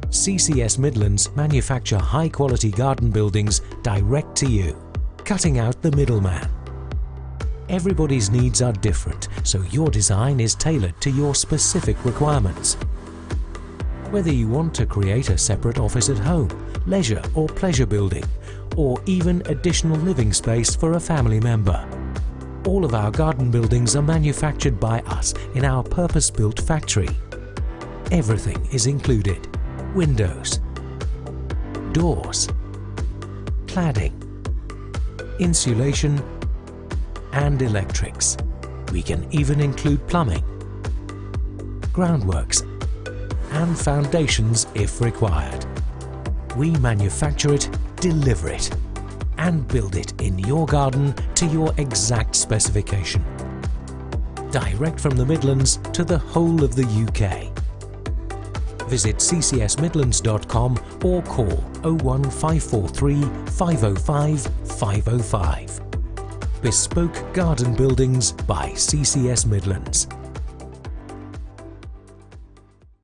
CCS Midlands manufacture high-quality garden buildings direct to you, cutting out the middleman. Everybody's needs are different, so your design is tailored to your specific requirements. Whether you want to create a separate office at home, leisure or pleasure building, or even additional living space for a family member, all of our garden buildings are manufactured by us in our purpose-built factory. Everything is included: windows, doors, cladding, insulation, and electrics. We can even include plumbing, groundworks, and foundations if required. We manufacture it, deliver it, and build it in your garden to your exact specification. Direct from the Midlands to the whole of the UK. Visit ccsmidlands.com or call 01543 505 505. Bespoke Garden Buildings by CCS Midlands.